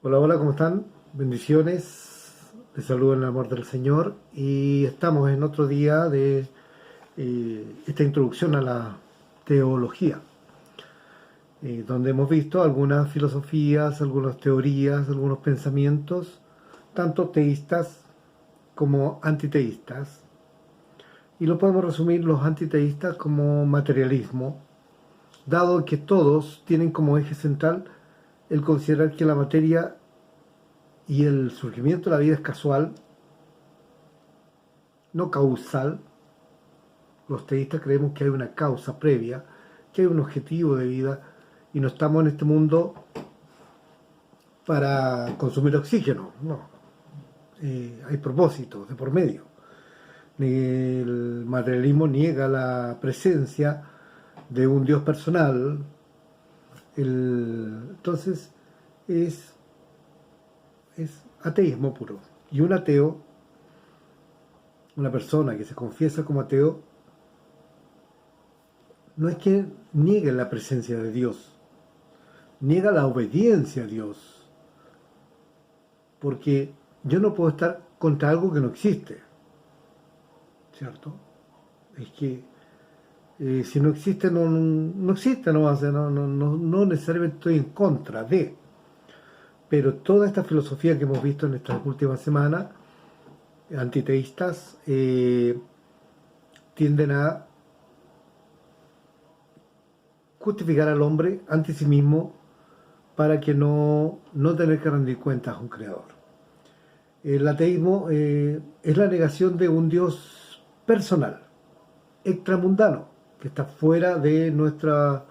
Hola, hola, ¿cómo están? Bendiciones, les saludo en el amor del Señor y estamos en otro día de esta introducción a la teología, donde hemos visto algunas filosofías, algunas teorías, algunos pensamientos, tanto teístas como antiteístas, y lo podemos resumir los antiteístas como materialismo, dado que todos tienen como eje central el considerar que la materia y el surgimiento de la vida es casual, no causal. Los teístas creemos que hay una causa previa, que hay un objetivo de vida y no estamos en este mundo para consumir oxígeno, no. Hay propósitos de por medio. El materialismo niega la presencia de un Dios personal. Entonces es, es ateísmo puro. Y un ateo, una persona que se confiesa como ateo, no es que niegue la presencia de Dios, niega la obediencia a Dios, porque yo no puedo estar contra algo que no existe, ¿cierto? Es que si no existe, no existe, no, no necesariamente estoy en contra de, pero toda esta filosofía que hemos visto en estas últimas semanas, antiteístas, tienden a justificar al hombre ante sí mismo para que no tener que rendir cuentas a un creador. El ateísmo es la negación de un Dios personal, extramundano, que está fuera de nuestra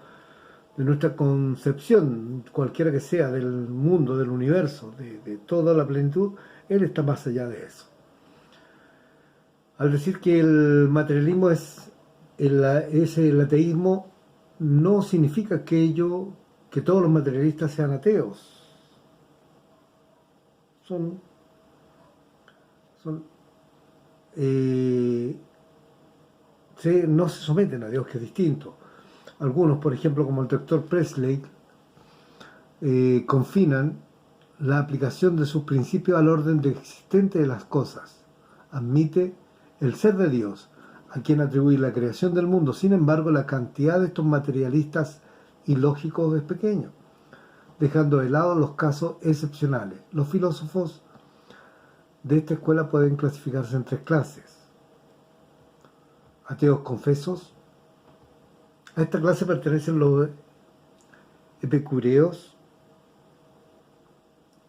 concepción, cualquiera que sea, del mundo, del universo, de toda la plenitud. Él está más allá de eso. Al decir que el materialismo es el ateísmo, no significa aquello que todos los materialistas sean ateos. Son, son eh, no se someten a Dios, que es distinto. Algunos, por ejemplo, como el doctor Presley, confinan la aplicación de sus principios al orden existente de las cosas. Admite el ser de Dios, a quien atribuir la creación del mundo. Sin embargo, la cantidad de estos materialistas ilógicos es pequeña, dejando de lado los casos excepcionales. Los filósofos de esta escuela pueden clasificarse en tres clases: ateos confesos. A esta clase pertenecen los epicureos,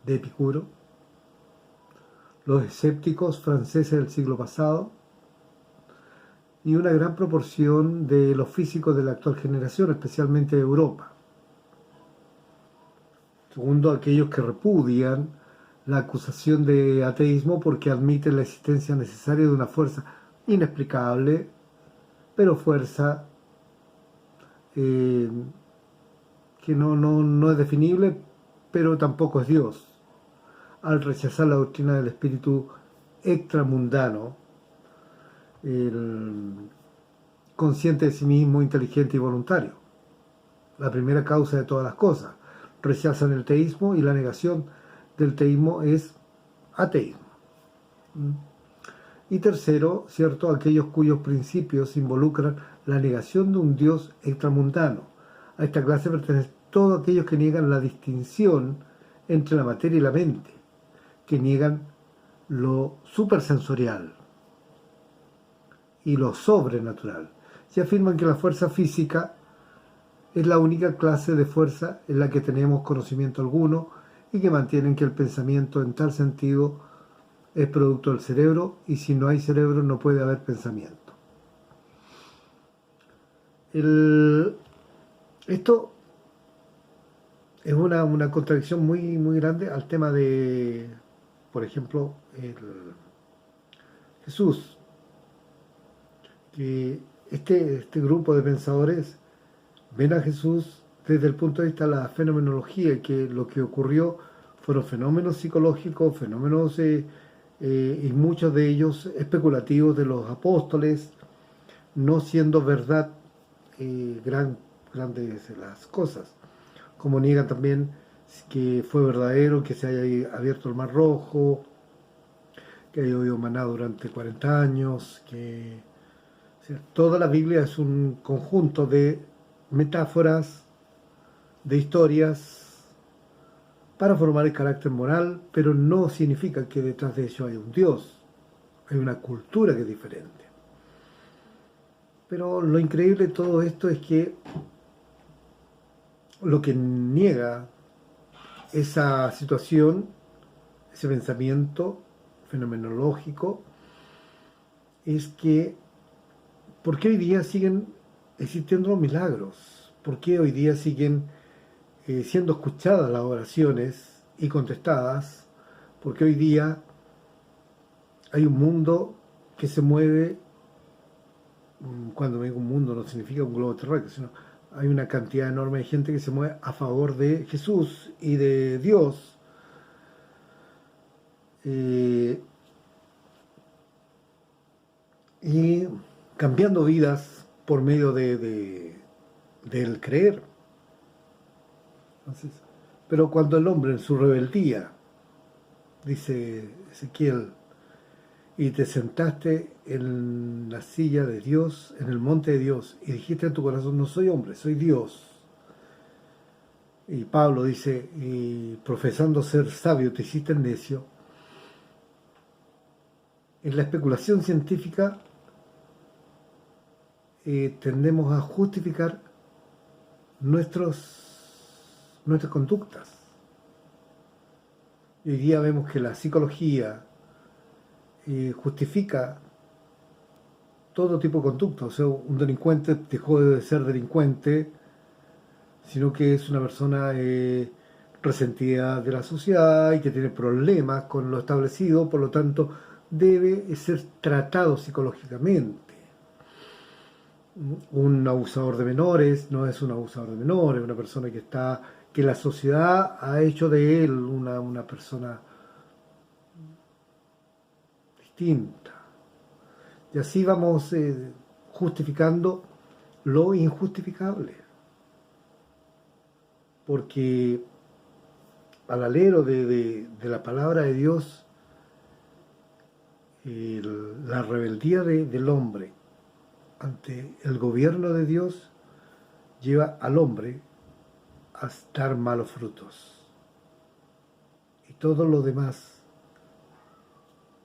de Epicuro, los escépticos franceses del siglo pasado y una gran proporción de los físicos de la actual generación, especialmente de Europa. Segundo, aquellos que repudian la acusación de ateísmo porque admiten la existencia necesaria de una fuerza inexplicable, pero fuerza eh, que no es definible, pero tampoco es Dios. Al rechazar la doctrina del espíritu extramundano, el consciente de sí mismo, inteligente y voluntario, la primera causa de todas las cosas. Rechazan el teísmo y la negación del teísmo es ateísmo. Y tercero, ¿cierto?, aquellos cuyos principios involucran la negación de un Dios extramundano. A esta clase pertenecen todos aquellos que niegan la distinción entre la materia y la mente, que niegan lo supersensorial y lo sobrenatural. Se afirman que la fuerza física es la única clase de fuerza en la que tenemos conocimiento alguno y que mantienen que el pensamiento en tal sentido es producto del cerebro y si no hay cerebro no puede haber pensamiento. Esto es una contradicción muy grande al tema de, por ejemplo, Jesús, que este grupo de pensadores ven a Jesús desde el punto de vista de la fenomenología, que lo que ocurrió fueron fenómenos psicológicos, fenómenos y muchos de ellos especulativos de los apóstoles, no siendo verdad grandes las cosas, como niegan también que fue verdadero, que se haya abierto el Mar Rojo, que haya llovido maná durante 40 años, que o sea, toda la Biblia es un conjunto de metáforas, de historias para formar el carácter moral, pero no significa que detrás de ello hay un Dios, hay una cultura que es diferente. Pero lo increíble de todo esto es que lo que niega esa situación, ese pensamiento fenomenológico, es que ¿por qué hoy día siguen existiendo los milagros? ¿Por qué hoy día siguen siendo escuchadas las oraciones y contestadas? ¿Por qué hoy día hay un mundo que se mueve? Cuando me digo un mundo no significa un globo terráqueo, sino hay una cantidad enorme de gente que se mueve a favor de Jesús y de Dios. Y cambiando vidas por medio del creer. Entonces, pero cuando el hombre en su rebeldía, dice Ezequiel, y te sentaste en la silla de Dios, en el monte de Dios, y dijiste en tu corazón, no soy hombre, soy Dios. Y Pablo dice, y profesando ser sabio, te hiciste necio. En la especulación científica tendemos a justificar nuestras conductas. Y hoy día vemos que la psicología justifica todo tipo de conducta. O sea, un delincuente dejó de ser delincuente, sino que es una persona resentida de la sociedad y que tiene problemas con lo establecido, por lo tanto debe ser tratado psicológicamente. Un abusador de menores no es un abusador de menores, es una persona que la sociedad ha hecho de él una persona distinta. Y así vamos justificando lo injustificable. Porque al alero de la palabra de Dios, la rebeldía del hombre ante el gobierno de Dios lleva al hombre a dar malos frutos. Y todo lo demás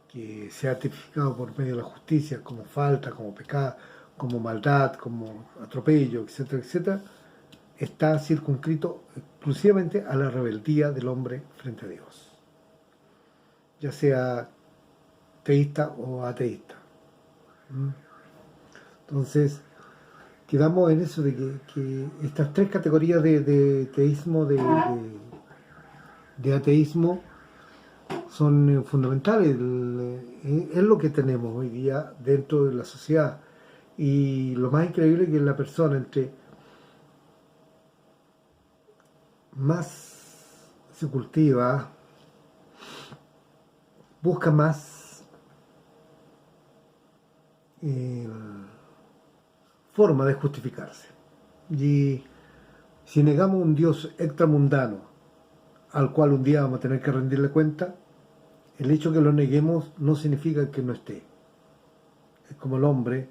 que se ha tipificado por medio de la justicia como falta, como pecado, como maldad, como atropello, etcétera, etcétera, está circunscrito exclusivamente a la rebeldía del hombre frente a Dios, ya sea teísta o ateísta. Entonces, quedamos en eso de que estas tres categorías de teísmo, de ateísmo, son fundamentales. Es lo que tenemos hoy día dentro de la sociedad. Y lo más increíble es que la persona entre más se cultiva, busca más forma de justificarse. Y si negamos un Dios extramundano al cual un día vamos a tener que rendirle cuenta, el hecho que lo neguemos no significa que no esté. Es como el hombre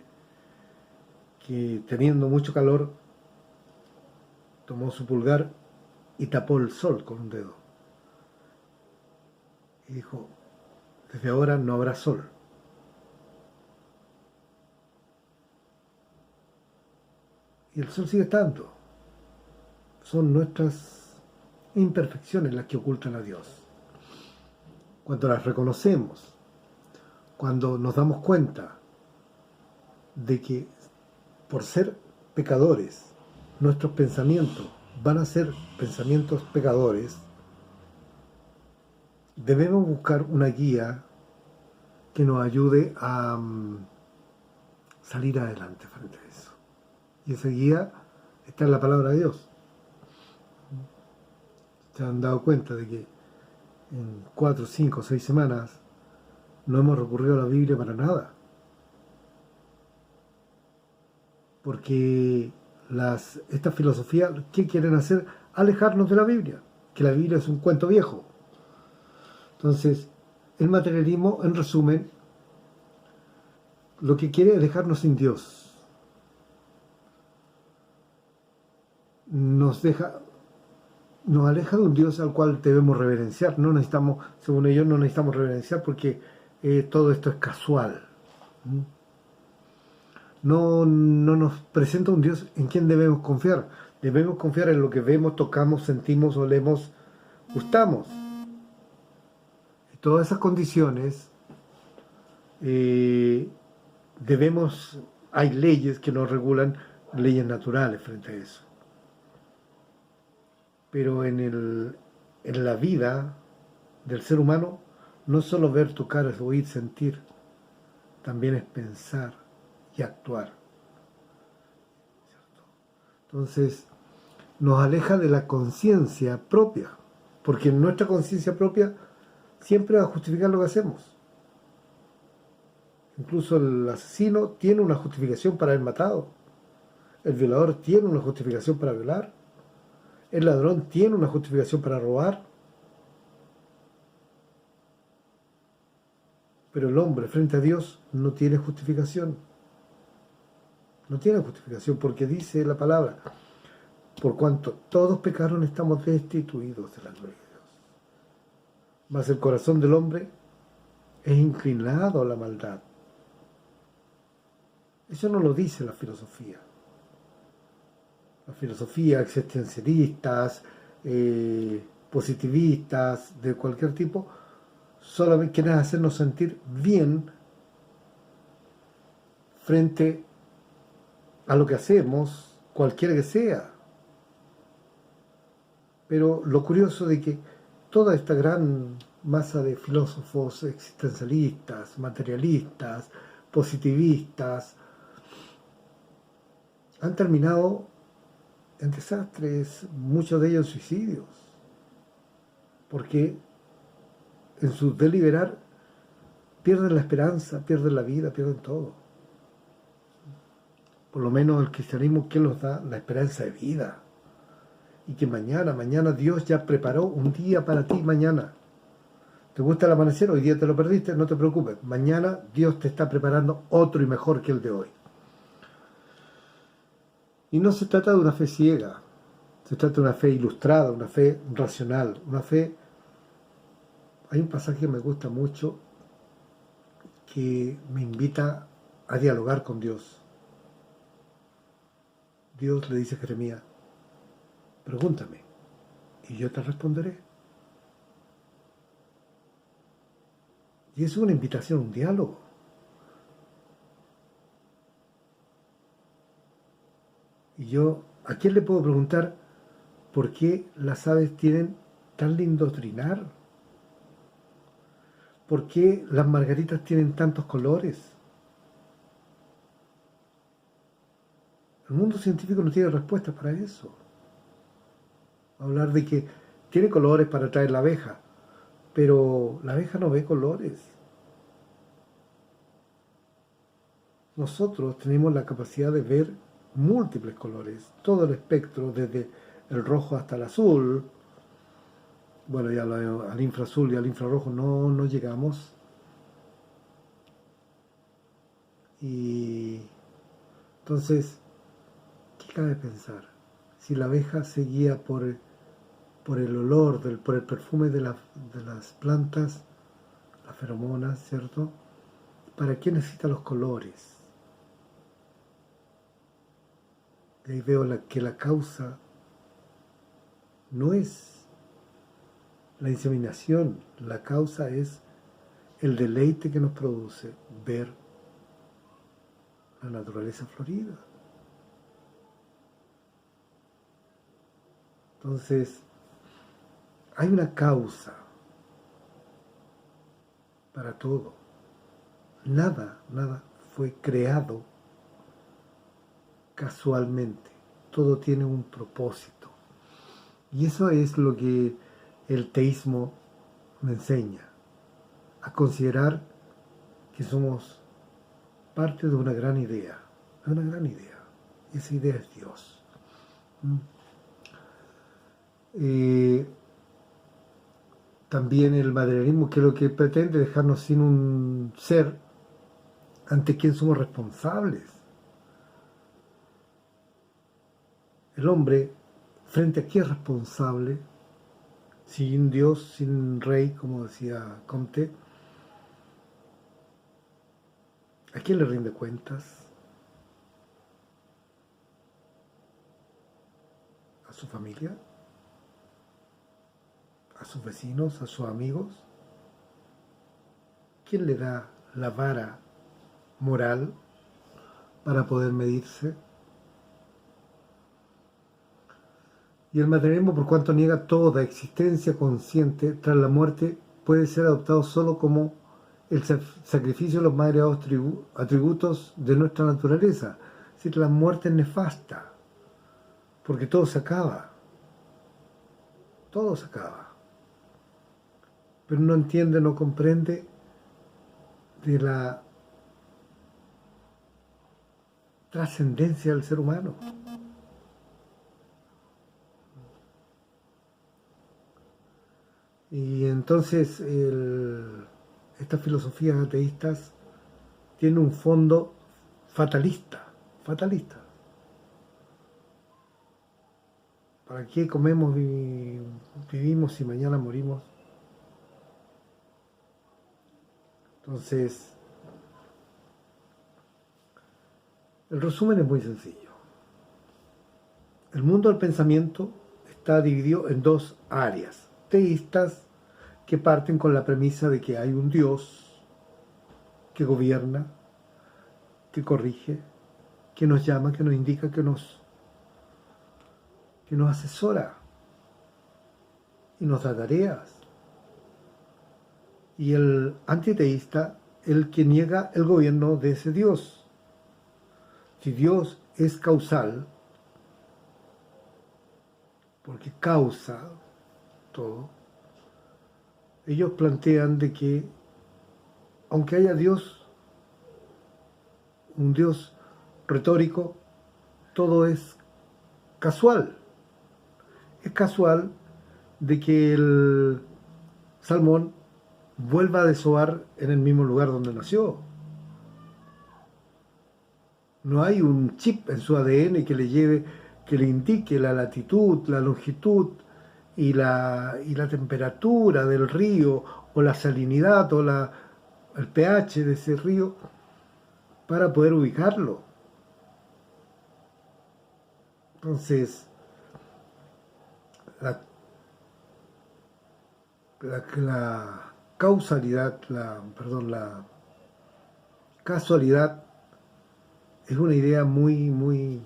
que, teniendo mucho calor, tomó su pulgar y tapó el sol con un dedo. Y dijo, desde ahora no habrá sol. Y el sol sigue estando. Son nuestras imperfecciones las que ocultan a Dios. Cuando las reconocemos, cuando nos damos cuenta de que por ser pecadores, nuestros pensamientos van a ser pensamientos pecadores, debemos buscar una guía que nos ayude a salir adelante frente a eso. Y esa guía está en la palabra de Dios. Se han dado cuenta de que en 4, 5, 6 semanas no hemos recurrido a la Biblia para nada. Porque estas filosofías, ¿qué quieren hacer? Alejarnos de la Biblia. que la Biblia es un cuento viejo. Entonces, el materialismo, en resumen, lo que quiere es dejarnos sin Dios. Nos aleja de un Dios al cual debemos reverenciar. No necesitamos, según ellos, no necesitamos reverenciar porque todo esto es casual. No nos presenta un Dios en quien debemos confiar. Debemos confiar en lo que vemos, tocamos, sentimos, olemos, gustamos. Y todas esas condiciones hay leyes que nos regulan, leyes naturales frente a eso. Pero en la vida del ser humano no es solo ver, tocar, oír, sentir, también es pensar y actuar. ¿Cierto? Entonces, nos aleja de la conciencia propia, porque nuestra conciencia propia siempre va a justificar lo que hacemos. Incluso el asesino tiene una justificación para haber matado, el violador tiene una justificación para violar, el ladrón tiene una justificación para robar, pero el hombre frente a Dios no tiene justificación. No tiene justificación porque dice la palabra: por cuanto todos pecaron, estamos destituidos de la gloria de Dios. Mas el corazón del hombre es inclinado a la maldad. Eso no lo dice la filosofía. La filosofía, existencialistas, positivistas, de cualquier tipo, solamente quieren hacernos sentir bien frente a lo que hacemos, cualquiera que sea. Pero lo curioso de que toda esta gran masa de filósofos existencialistas, materialistas, positivistas, han terminado en desastres, muchos de ellos suicidios, porque en su deliberar pierden la esperanza, pierden la vida, pierden todo. Por lo menos el cristianismo, ¿qué nos da? La esperanza de vida. Y que mañana Dios ya preparó un día para ti mañana. ¿Te gusta el amanecer? Hoy día te lo perdiste, no te preocupes. Mañana Dios te está preparando otro y mejor que el de hoy. Y no se trata de una fe ciega, se trata de una fe ilustrada, una fe racional, una fe... Hay un pasaje que me gusta mucho que me invita a dialogar con Dios. Dios le dice a Jeremías: pregúntame y yo te responderé. Y es una invitación, un diálogo. Y yo, ¿a quién le puedo preguntar por qué las aves tienen tan lindo trinar? ¿Por qué las margaritas tienen tantos colores? El mundo científico no tiene respuestas para eso. Hablar de que tiene colores para atraer la abeja, pero la abeja no ve colores. Nosotros tenemos la capacidad de ver múltiples colores, todo el espectro, desde el rojo hasta el azul. Bueno, ya al infraazul y al infrarrojo no llegamos. Y entonces, ¿qué cabe pensar? Si la abeja se guía por el olor, por el perfume de las plantas, las feromonas, ¿cierto? ¿Para qué necesita los colores? Y ahí veo que la causa no es la inseminación, la causa es el deleite que nos produce ver la naturaleza florida. Entonces, hay una causa para todo. Nada fue creado casualmente. Todo tiene un propósito. Y eso es lo que el teísmo me enseña, a considerar que somos parte de una gran idea. Una gran idea. Esa idea es Dios. también el materialismo, que es lo que pretende dejarnos sin un ser ante quien somos responsables. El hombre, frente a quién es responsable, sin Dios, sin rey, como decía Comte, ¿a quién le rinde cuentas? ¿A su familia? ¿A sus vecinos? ¿A sus amigos? ¿Quién le da la vara moral para poder medirse? Y el materialismo, por cuanto niega toda existencia consciente tras la muerte, puede ser adoptado solo como el sacrificio de los más elevados atributos de nuestra naturaleza. Es decir, la muerte es nefasta, porque todo se acaba. Todo se acaba. Pero no entiende, no comprende de la trascendencia del ser humano. Y entonces estas filosofías ateístas tienen un fondo fatalista. ¿Para qué comemos y vivimos si mañana morimos? Entonces, el resumen es muy sencillo. El mundo del pensamiento está dividido en dos áreas. Teístas, que parten con la premisa de que hay un Dios que gobierna, que corrige, que nos llama, que nos indica, que nos asesora y nos da tareas. Y el antiteísta, el que niega el gobierno de ese Dios. Si Dios es causal, porque causa todo, ellos plantean de que aunque haya Dios, un Dios retórico, todo es casual. Es casual de que el salmón vuelva a desovar en el mismo lugar donde nació. No hay un chip en su ADN que le lleve, que le indique la latitud, la longitud y la temperatura del río, o la salinidad, o el pH de ese río, para poder ubicarlo. Entonces, la causalidad, la casualidad es una idea muy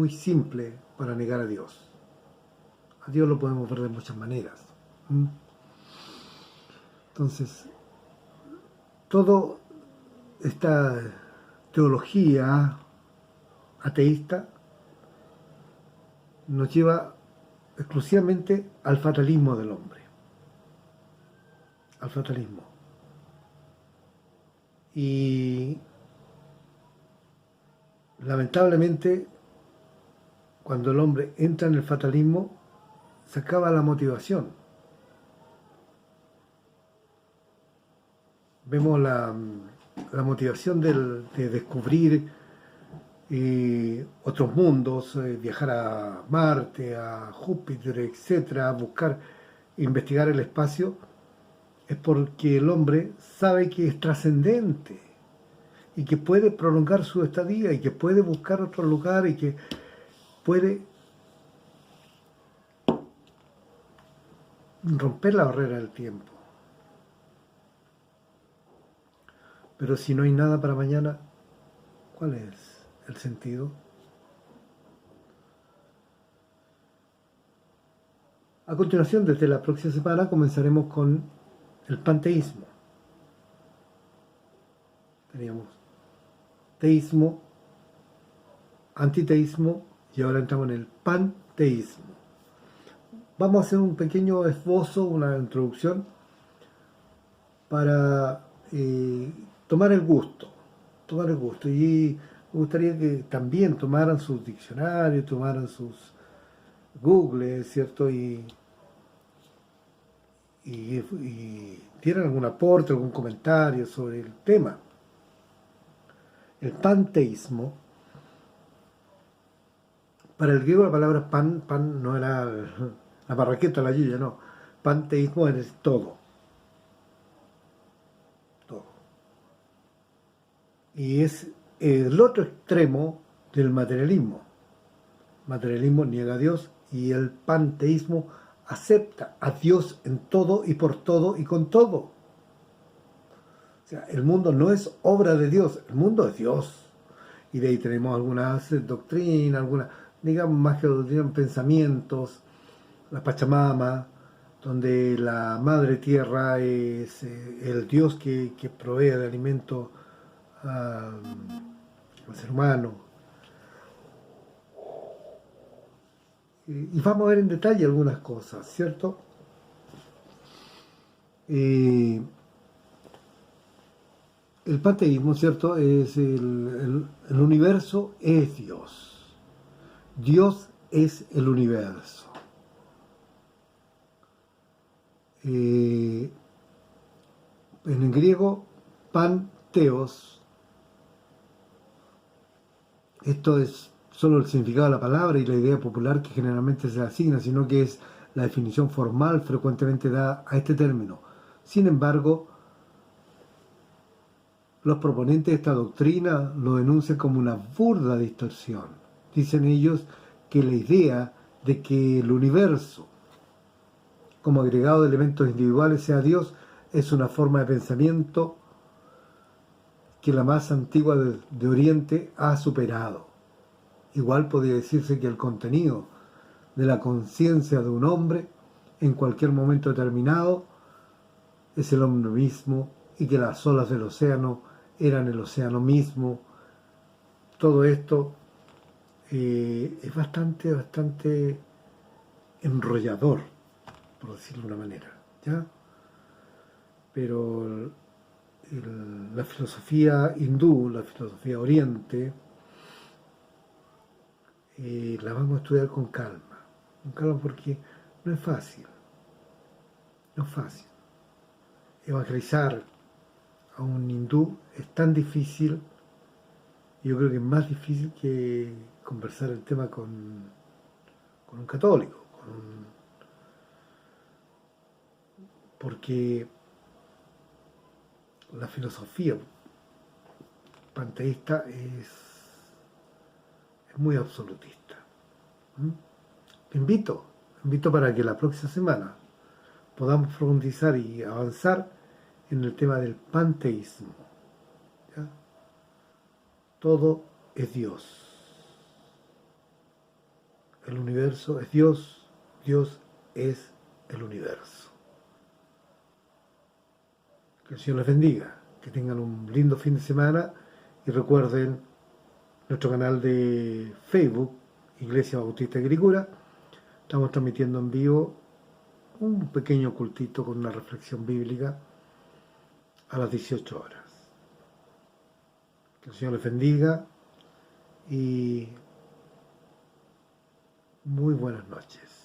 simple para negar a Dios. A Dios lo podemos ver de muchas maneras. Entonces, toda esta teología ateísta nos lleva exclusivamente al fatalismo del hombre. Al fatalismo. Y lamentablemente, cuando el hombre entra en el fatalismo, se acaba la motivación. Vemos la motivación de descubrir otros mundos, viajar a Marte, a Júpiter, etcétera, buscar, investigar el espacio, es porque el hombre sabe que es trascendente y que puede prolongar su estadía y que puede buscar otro lugar y que puede romper la barrera del tiempo. Pero si no hay nada para mañana, ¿cuál es el sentido? A continuación, desde la próxima semana, comenzaremos con el panteísmo. Teníamos teísmo, antiteísmo y ahora entramos en el panteísmo. Vamos a hacer un pequeño esbozo, una introducción para tomar el gusto. Y me gustaría que también tomaran sus diccionarios, tomaran sus Google, ¿cierto? Y y tienen algún aporte, algún comentario sobre el tema. El panteísmo, para el griego la palabra pan no era la barraqueta, la yuya, no. Panteísmo es todo, todo. Y es el otro extremo del materialismo. El materialismo niega a Dios y el panteísmo acepta a Dios en todo y por todo y con todo. O sea, el mundo no es obra de Dios, el mundo es Dios. Y de ahí tenemos algunas doctrinas, algunas, digamos, más que doctrinas, pensamientos, la Pachamama, donde la madre tierra es el Dios que provee de alimento al ser humano. Y vamos a ver en detalle algunas cosas, ¿cierto? El panteísmo, ¿cierto? Es el universo es Dios. Dios es el universo. En el griego, panteos, esto es solo el significado de la palabra y la idea popular que generalmente se le asigna, sino que es la definición formal frecuentemente dada a este término. Sin embargo, los proponentes de esta doctrina lo denuncian como una burda distorsión. Dicen ellos que la idea de que el universo, como agregado de elementos individuales, sea Dios, es una forma de pensamiento que la más antigua de Oriente ha superado. Igual podría decirse que el contenido de la conciencia de un hombre en cualquier momento determinado es el hombre mismo y que las olas del océano eran el océano mismo. Todo esto es bastante enrollador, por decirlo de una manera, ¿ya? Pero la filosofía hindú, la filosofía oriente, la vamos a estudiar con calma porque no es fácil, no es fácil. Evangelizar a un hindú es tan difícil, yo creo que es más difícil que conversar el tema con un católico, porque la filosofía panteísta es muy absolutista. Te invito para que la próxima semana podamos profundizar y avanzar en el tema del panteísmo. ¿Ya? Todo es Dios. El universo es Dios, Dios es el universo. Que el Señor les bendiga, que tengan un lindo fin de semana y recuerden nuestro canal de Facebook, Iglesia Bautista de Quilicura. Estamos transmitiendo en vivo un pequeño cultito con una reflexión bíblica a las 18 horas. Que el Señor les bendiga y muy buenas noches.